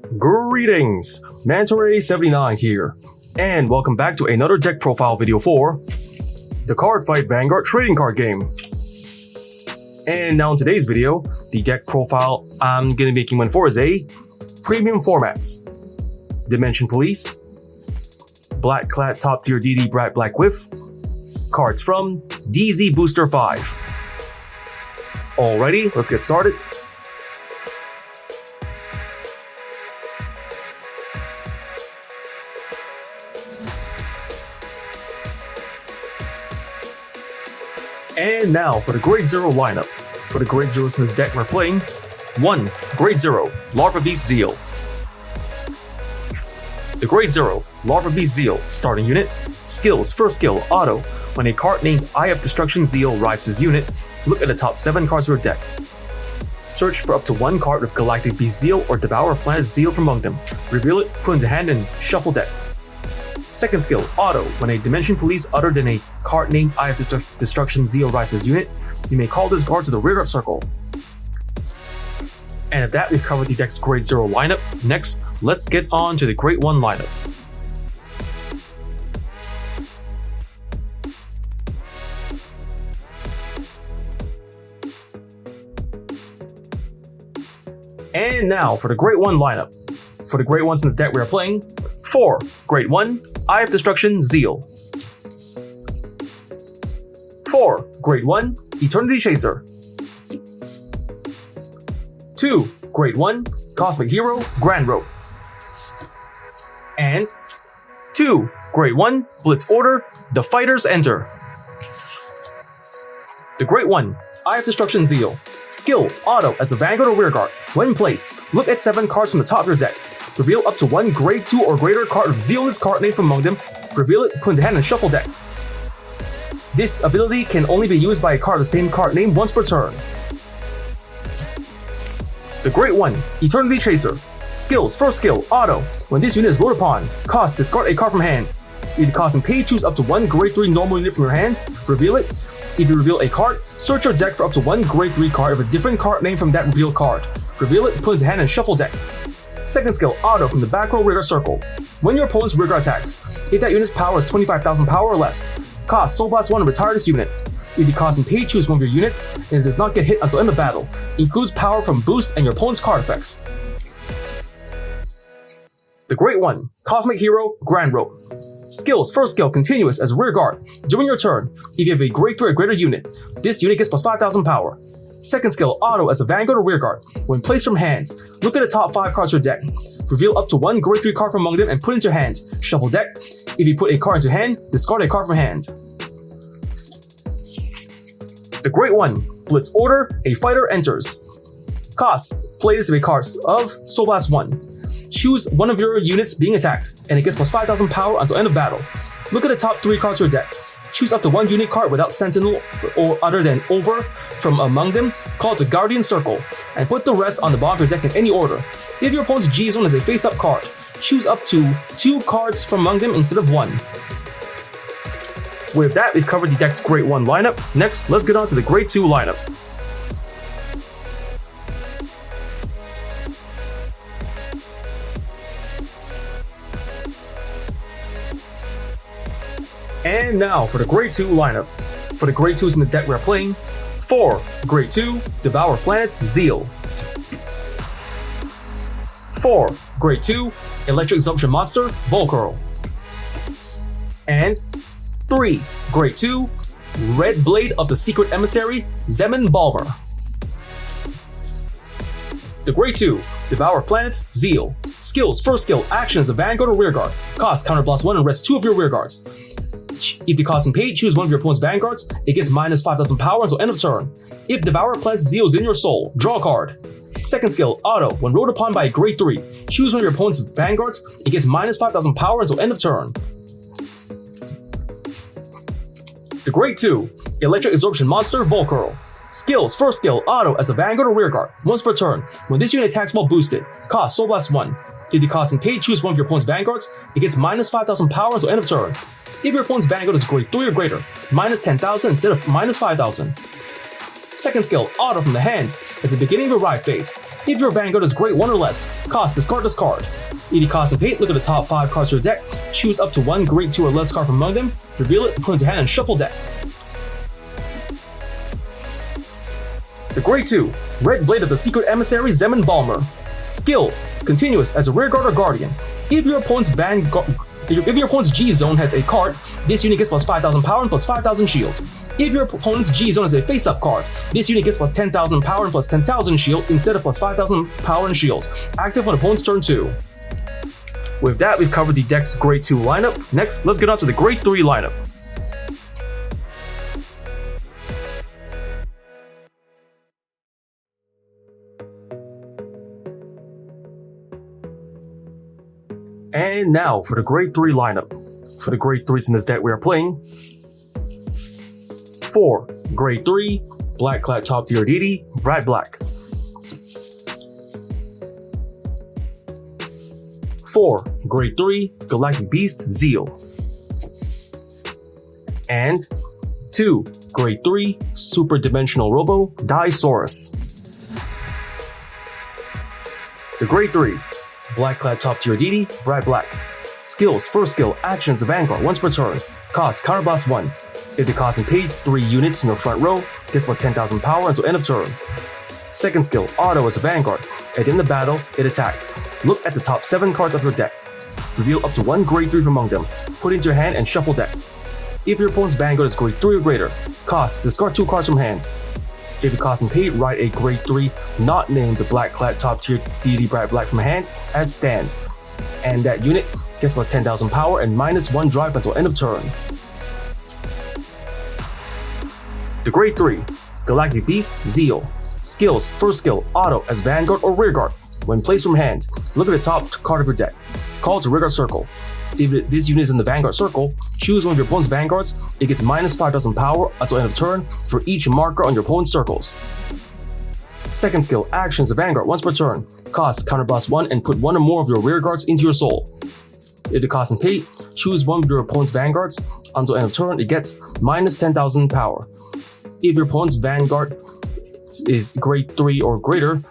Greetings, Mantare79 here, and welcome back to another deck profile video for the Cardfight Vanguard trading card game. And now in today's video, the deck profile I'm going to be making one for is a premium formats. Dimension Police, Black-clad top tier DD Bradblack with cards from DZ-BT05. Alrighty, let's get started. And now for the Grade 0 lineup. For the Grade 0s in this deck, we're playing 1. Grade 0, Larva Beast Zeal. The Grade 0, Larva Beast Zeal, starting unit. Skills, first skill, auto. When a card named Eye of Destruction Zeal arrives this unit, look at the top 7 cards of your deck. Search for up to 1 card with Galactic Beast Zeal or Devour Planet Zeal from among them. Reveal it, put into hand, and shuffle deck. Second skill, auto. When a Dimension Police other than a card named Eye of Destruction Zeal rises unit, you may call this card to the rearguard circle. And at that, we've covered the deck's Grade 0 lineup. Next, let's get on to the Grade 1 lineup. And now for the Grade 1 lineup. For the Grade 1s in this deck, we are playing 4. Grade 1, Eye of Destruction Zeal. 4. Grade 1, Eternity Chaser. 2. Grade 1, Cosmic Hero, Grand Rope. And 2. Grade 1, Blitz Order, The Fighters Enter. The Grade 1, Eye of Destruction Zeal. Skill, auto, as a Vanguard or Rearguard. When placed, look at 7 cards from the top of your deck. Reveal up to 1 Grade 2 or greater card of Zealous card name from among them. Reveal it, put into hand, and shuffle deck. This ability can only be used by a card of the same card name once per turn. The Grade 1, Eternity Chaser. Skills, first skill, auto. When this unit is ruled upon, cost, discard a card from hand. If the cost and pay, choose up to 1 Grade 3 normal unit from your hand. Reveal it. If you reveal a card, search your deck for up to 1 Grade 3 card of a different card name from that revealed card. Reveal it, put into hand, and shuffle deck. Second skill, auto, from the back row rearguard circle. When your opponent's rearguard attacks, if that unit's power is 25,000 power or less, cost Soul Blast 1 and retire this unit. If the cost and pay, choose one of your units, and it does not get hit until end of battle. Includes power from boost and your opponent's card effects. The Grade 1, Cosmic Hero, Grand Rope. Skills, first skill, continuous as a rearguard. During your turn, if you have a Grade 3 or greater unit, this unit gets plus 5,000 power. Second skill, auto, as a Vanguard or Rearguard. When placed from hand, look at the top 5 cards of your deck. Reveal up to 1 Grade 3 card from among them and put into your hand. Shuffle deck. If you put a card into hand, discard a card from hand. The Grade 1, Blitz Order, a Fighter Enters. Cost, play this with a card of Soul Blast 1. Choose one of your units being attacked, and it gets plus 5,000 power until end of battle. Look at the top 3 cards of your deck. Choose up to 1 unit card without Sentinel or other than over from among them, call it the Guardian Circle, and put the rest on the bottom of your deck in any order. If your opponent's Gzone is a face-up card, choose up to 2 cards from among them instead of 1. With that, we've covered the deck's Grade 1 lineup. Next, let's get on to the Grade 2 lineup. And now for the Grade 2 lineup. For the Grade 2s in this deck, we're playing 4. Grade 2, Devour Planets, Zeal. 4. Grade 2, Electric Assumption Monster, Volcurl. And 3. Grade 2, Red Blade of the Secret Emissary, Zemin Balmer. The Grade 2, Devour Planets, Zeal. Skills, first skill, action as a Vanguard or Rearguard. Cost, counter blast 1 and rest 2 of your Rearguards. If the cost and pay, choose one of your opponent's Vanguards. It gets minus 5,000 power until end of turn. If Devour Planets Zeal is in your soul, draw a card. Second skill, auto. When ruled upon by a Grade 3, choose one of your opponent's Vanguards. It gets minus 5,000 power until end of turn. The Grade 2, Electric Absorption Monster, Volcurl. Skills, first skill, auto, as a Vanguard or Rearguard. Once per turn, when this unit attacks while boosted, cost Soul Blast 1. If the cost and pay, choose one of your opponent's Vanguards. It gets minus 5,000 power until end of turn. If your opponent's Vanguard is Grade 3 or greater, minus 10,000 instead of minus 5,000. Second skill, auto, from the hand. At the beginning of your ride phase, If your Vanguard is grade 1 or less, cost discard. If you cost and pay, look at the top 5 cards of your deck, choose up to one grade 2 or less card from among them, reveal it, put it into hand, and shuffle deck. The grade 2, Red Blade of the Secret Emissary Zeman Balmer. Skill, continuous as a rearguard or guardian. If your opponent's Gzone has a card, this unit gets plus 5,000 power and plus 5,000 shield. If your opponent's Gzone is a face-up card, this unit gets plus 10,000 power and plus 10,000 shield instead of plus 5,000 power and shield. Active on opponent's turn 2. With that, we've covered the deck's grade 2 lineup. Next, let's get on to the grade 3 lineup. And now for the grade 3 lineup. For the grade 3s in this deck, we are playing 4. Grade 3, Black-clad top tier Deity, Bradblack. 4. Grade 3, Galactic Beast, Zeal. And 2. Grade 3, Super Dimensional Robo, Daisaurus. The grade 3, Black-clad top tier Deity, Bradblack. Skills, first skill, actions, Vanguard, once per turn. Cost, counterblast 1. If the cost and paid 3 units in your front row, this plus 10,000 power until end of turn. Second skill, auto as a Vanguard. At the end of battle, it attacked. Look at the top 7 cards of your deck. Reveal up to one grade 3 from among them. Put it into your hand and shuffle deck. If your opponent's Vanguard is grade 3 or greater, cost, discard 2 cards from hand. If the cost and paid, write a grade 3 not named the Black-clad top tier Deity Bradblack from hand as stand. And that unit gets plus 10,000 power and minus 1 drive until end of turn. The grade 3, Galactic Beast, Zeal. Skills, first skill, auto as Vanguard or Rearguard. When placed from hand, look at the top card of your deck. Call it to Rearguard Circle. If this unit is in the Vanguard Circle, choose one of your opponent's Vanguards. It gets minus 5,000 power until end of turn for each marker on your opponent's circles. Second skill, actions of Vanguard once per turn. Cost, counterblast 1 and put one or more of your Rearguards into your soul. If the cost and pay, choose one of your opponent's Vanguards. Until end of turn, it gets minus 10,000 power. If your opponent's Vanguard is grade 3 or greater,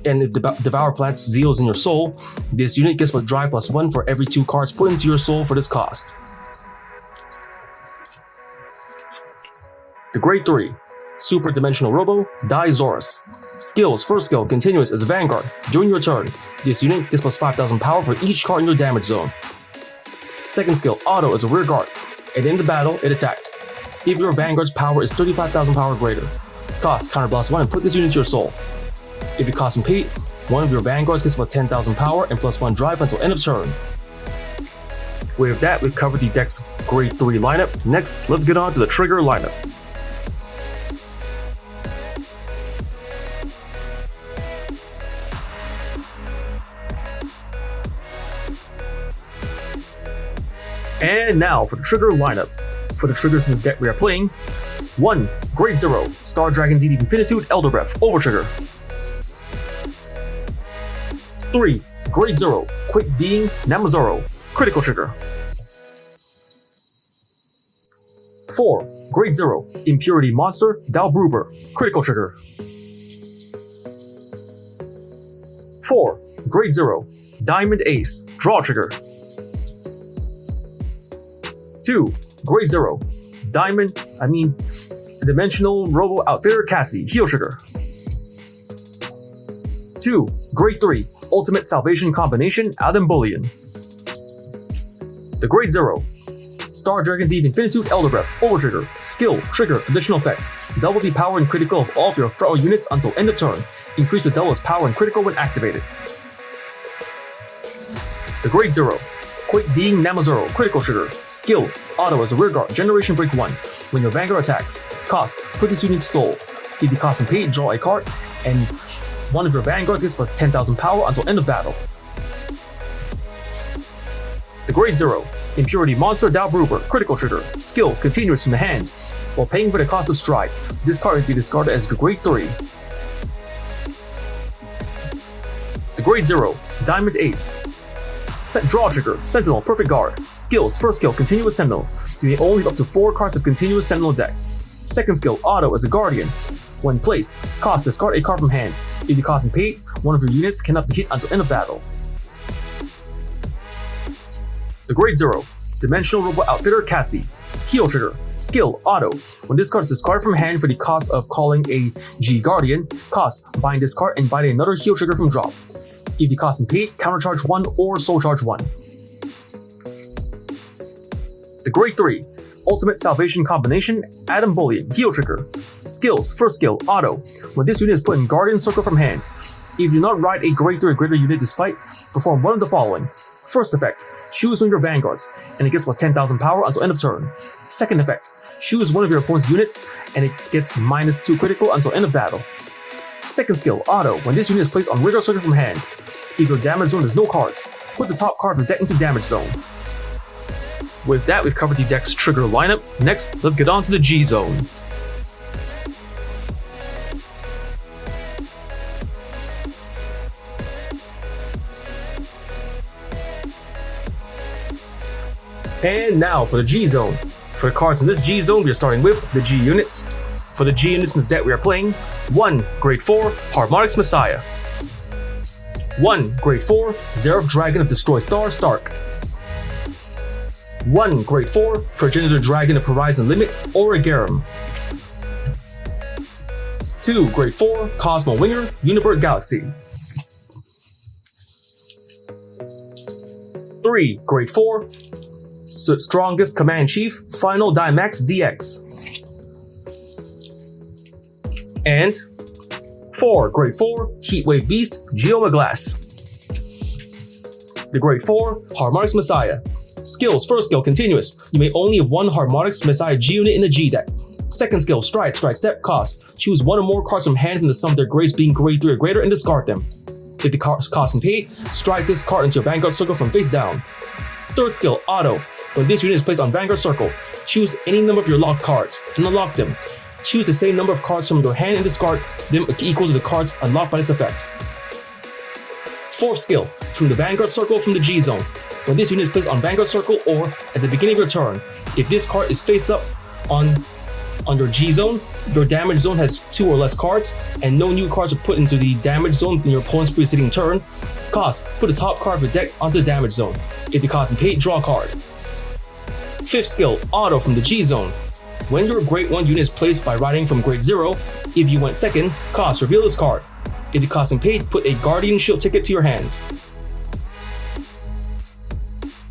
and if Devour plants Zeals in your soul, this unit gets plus drive plus 1 for every 2 cards put into your soul for this cost. The grade 3, Super Dimensional Robo, Daisaurus. Skills, first skill, continuous as a Vanguard. During your turn, this unit gets plus 5,000 power for each card in your damage zone. Second skill, auto as a Rearguard. At the end of battle, it attacked. If your Vanguard's power is 35,000 power or greater, cost, counterblast 1 and put this unit into your soul. If you cost and pay, one of your Vanguards gets plus 10,000 power and plus 1 drive until end of turn. With that, we've covered the deck's grade 3 lineup. Next, let's get on to the trigger lineup. And now for the trigger lineup. For the triggers in this deck we are playing, 1. Grade 0, Star Dragon Deity Infinitude, Elder Breath, Overtrigger. 3. Grade 0, Quick Being, Namazoro, Critical Trigger. 4. Grade 0, Impurity Monster, Dalbruber, Critical Trigger. 4. Grade 0, Diamond Ace, Draw Trigger. 2. Grade 0, Dimensional Robo Outfitter Cassie, Heal Trigger. 2. Grade 3, Ultimate Salvation Combination, Adam Bullion. The grade 0, Star Dragon Deity Infinitude, Elder Breath, Overtrigger, Skill, Trigger, Additional Effect. Double the power and critical of all of your front row units until end of turn. Increase the double's power and critical when activated. The grade 0, Quick Being Namazoro, Critical Trigger, Skill, Auto as a Rearguard, Generation Break 1. When your Vanguard attacks, cost, put this unit to soul. If the cost and pay, draw a card, and one of your Vanguards gets plus 10,000 power until end of battle. The grade 0, Impurity Monster, Dalbruber, Critical Trigger, Skill, continuous from the hand. While paying for the cost of stride, this card will be discarded as the grade 3. The grade 0, Diamond Ace. Set Draw Trigger, Sentinel, Perfect Guard. Skills, first skill, Continuous Sentinel. You may only have up to 4 cards of Continuous Sentinel deck. Second skill, Auto as a Guardian. When placed, cost, discard a card from hand. If you cost and pay, One of your units cannot be hit until end of battle. The Grade 0 Dimensional Robot Outfitter Cassie. Heal trigger. Skill Auto. When this card is discarded from hand for the cost of calling a G Guardian, cost bind this card and bind another heal trigger from drop. If the cost and paid, countercharge 1 or soul charge 1. The Grade 3 Ultimate Salvation Combination Atom Bullion Heal Trigger. Skills. First skill Auto. When this unit is put in Guardian Circle from hand, if you do not ride a Grade 3 or greater unit this fight, perform one of the following. First effect, choose one of your vanguards, and it gets plus 10,000 power until end of turn. Second effect, choose one of your opponent's units, and it gets -2 critical until end of battle. Second skill, Auto. When this unit is placed on radar circle from hand, if your damage zone has no cards, put the top card of your deck into damage zone. With that, we've covered the deck's trigger lineup. Next, let's get on to the Gzone. And now for the Gzone. For the cards in this Gzone, we are starting with the G units. For the G units in this deck, we are playing 1 Grade 4 Harmonics Messiah, 1 Grade 4 Zeref Dragon of Destroy Star Stark, 1 Grade 4 Progenitor Dragon of Horizon Limit Origerum, 2 Grade 4 Cosmo Winger Unibird Galaxy, 3 Grade 4 Strongest Command Chief Final Dimax DX, and 4 Grade 4 Heatwave Beast Geoma Glass. The Grade 4 Harmonics Messiah. Skills. First skill, Continuous. You may only have one Harmonics Messiah G unit in the G deck. Second skill, Stride Step. Cost. Choose one or more cards from hand from the sum of their grades being Grade 3 or greater and discard them. If the cost and paid, strike this card into your Vanguard Circle from face down. Third skill, Auto. When this unit is placed on Vanguard Circle, choose any number of your locked cards and unlock them. Choose the same number of cards from your hand and discard them equal to the cards unlocked by this effect. Fourth skill, from the Vanguard Circle from the Gzone. When this unit is placed on Vanguard Circle or at the beginning of your turn, if this card is face up on your Gzone, your damage zone has 2 or less cards, and no new cards are put into the damage zone in your opponent's preceding turn. Cost, put the top card of your deck onto the damage zone. If the cost and paid, draw a card. Fifth skill, Auto from the Gzone. When your Grade 1 unit is placed by riding from Grade 0, if you went second, cost, reveal this card. If the cost and paid, put a Guardian Shield ticket to your hand.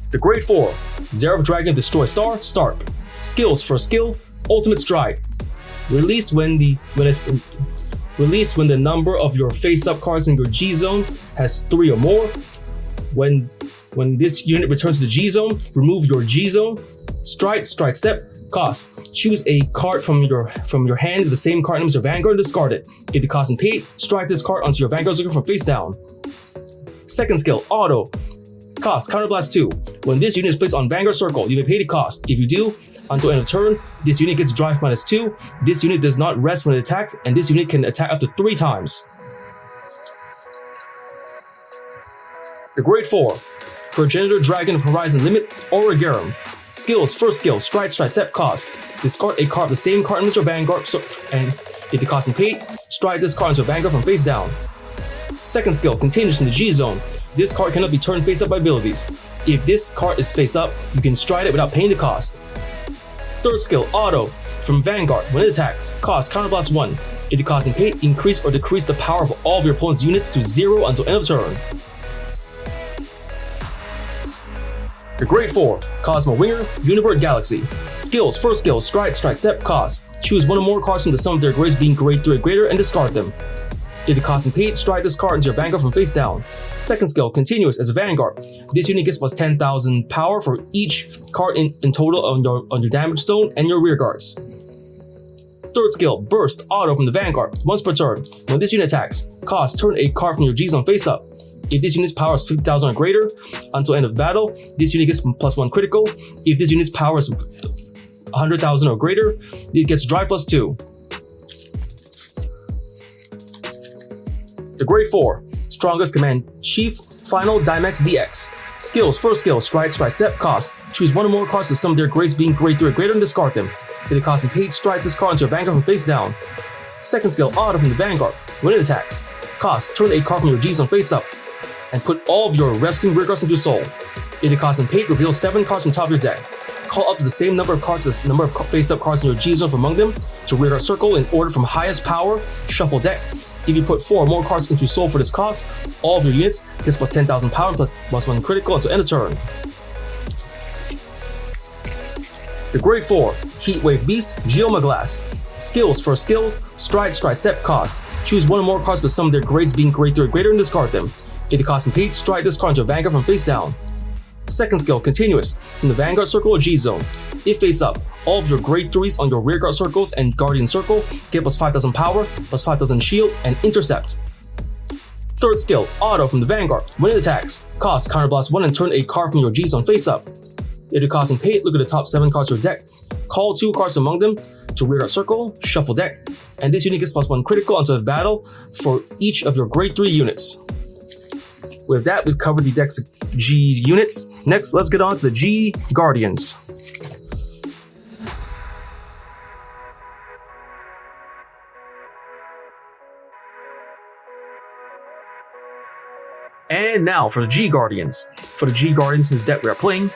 The Grade 4 Zeref Dragon of Destroy Star Stark. Skills. First skill, Ultimate Stride. Released when the number of your face-up cards in your Gzone has 3 or more. When this unit returns to the Gzone, remove your Gzone. Stride Step. Cost. Choose a card from your hand with the same card name as your Vanguard and discard it. If the cost and paid, strike this card onto your Vanguard Circle from face down. Second skill, Auto. Cost, Counterblast 2. When this unit is placed on Vanguard Circle, you may pay the cost. If you do, until end of turn, this unit gets drive -2. This unit does not rest when it attacks, and this unit can attack up to 3 times. The Grade 4 Progenitor Dragon of Horizon Limit Origerum. Skills. First skill, Stride Step. Cost. Discard a card of the same card as your Vanguard, and if the cost and paid, strike this card into your Vanguard from face down. Second skill, Continuous from the Gzone. This card cannot be turned face up by abilities. If this card is face up, you can stride it without paying the cost. Third skill, Auto from Vanguard. When it attacks, cost, Counterblast 1. If the cost and paid, increase or decrease the power of all of your opponent's units to 0 until end of turn. The Grade 4 Cosmo Winger Unibird Galaxy. Skills. First skill, Stride Step. Cost. Choose one or more cards from the sum of their grades being Grade 3 or greater and discard them. If the cost and paid, strike this card into your Vanguard from face down. Second skill, Continuous as a Vanguard. This unit gets plus 10,000 power for each card in total on your damage zone and your rear guards. Third skill, Burst Auto from the Vanguard. Once per turn, when this unit attacks, cost, turn a card from your Gzone face up. If this unit's power is 50,000 or greater, until end of battle, this unit gets +1 critical. If this unit's power is 100,000 or greater, it gets drive +2. The Grade 4 Strongest Command Chief Final Dimax DX. Skills. First skill, Stride Step. Cost. Choose one or more cards with some of their grades being Grade 3 or greater and discard them. If the cost and paid, strike this card into your Vanguard from face down. Second skill, Auto from the Vanguard. When it attacks, Cost, turn a card from your Gzone face up and put all of your resting rear cards into Soul. If the cost and paid, reveal 7 cards from top of your deck. Call up to the same number of cards as the number of face-up cards in your Gzone from among them to rear card circle in order from highest power, shuffle deck. If you put 4 or more cards into Soul for this cost, all of your units gets plus 10,000 power plus +1 critical until end of turn. The Grade 4 Heatwave Beast Geoma Glass. Skills: first skill, stride, step, cost. Choose 1 or more cards with some of their grades being grade 3 or greater and discard them. If the cost and paid, stride this card into Vanguard from face down. Second skill, continuous, from the Vanguard circle or Gzone. If face up, all of your grade 3s on your rear guard circles and guardian circle get plus 5,000 power, plus 5,000 shield, and intercept. Third skill, auto from the Vanguard. When it attacks, cost counterblast 1 and turn a card from your Gzone face up. If the cost and paid, look at the top 7 cards of your deck. Call 2 cards among them to rear guard circle, shuffle deck, and this unit gets plus 1 critical until the battle for each of your grade 3 units. With that, we've covered the deck's G units. Next, let's get on to the G Guardians. And now for the G Guardians. For the G Guardians in this deck we are playing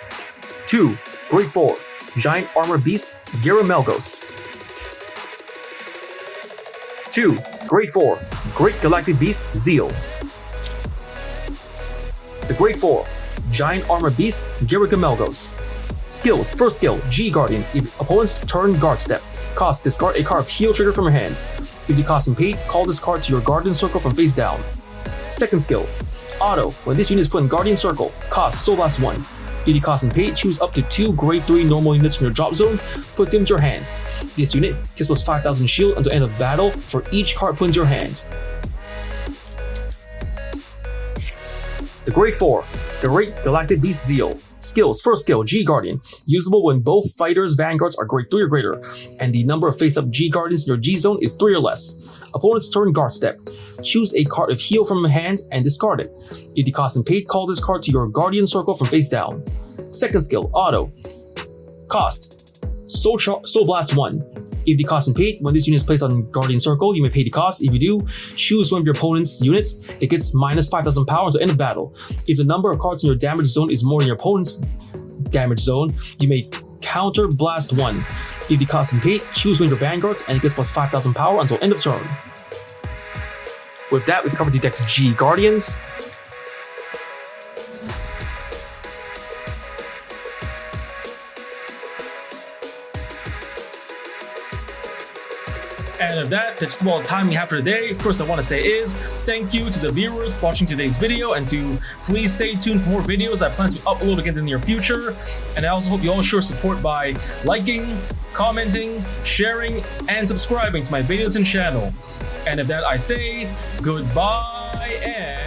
2 Grade 4 Giant Armor Beast Gyaramelgos. 2 Grade 4 Great Galactic Beast Zeal. The Grade 4 Giant Armor Beast Gyaramelgos. Skills: first skill, G Guardian. If opponent's turn guard step, cost discard a card of heal trigger from your hand. If the cost and paid, call this card to your guardian circle from face down. Second skill, auto. When this unit is put in guardian circle, cost Soul Blast 1. If the cost and paid, choose up to 2 grade 3 normal units from your drop zone, put them into your hand. This unit gets plus 5,000 shield until end of battle for each card put into your hand. The Grade 4 Great Galactic Beast Zeal. Skills: first skill, G Guardian. Usable when both fighters' vanguards are grade 3 or greater, and the number of face-up G Guardians in your G zone is 3 or less. Opponent's turn guard step. Choose a card of heal from your hand and discard it. If the cost and paid, call this card to your guardian circle from face down. Second skill, auto. Cost: Soul Blast 1. If the cost and paid, when this unit is placed on guardian circle, you may pay the cost. If you do, choose one of your opponent's units. It gets minus 5,000 power until end of battle. If the number of cards in your damage zone is more than your opponent's damage zone, you may counter blast 1. If the cost and paid, choose one of your vanguards and it gets plus 5,000 power until end of turn. With that, we've covered the deck's G Guardians. And of that's just all the time we have for today. First I want to say is thank you to the viewers watching today's video, and to please stay tuned for more videos I plan to upload again in the near future. And I also hope you all show support by liking, commenting, sharing, and subscribing to my videos and channel. And of that I say goodbye and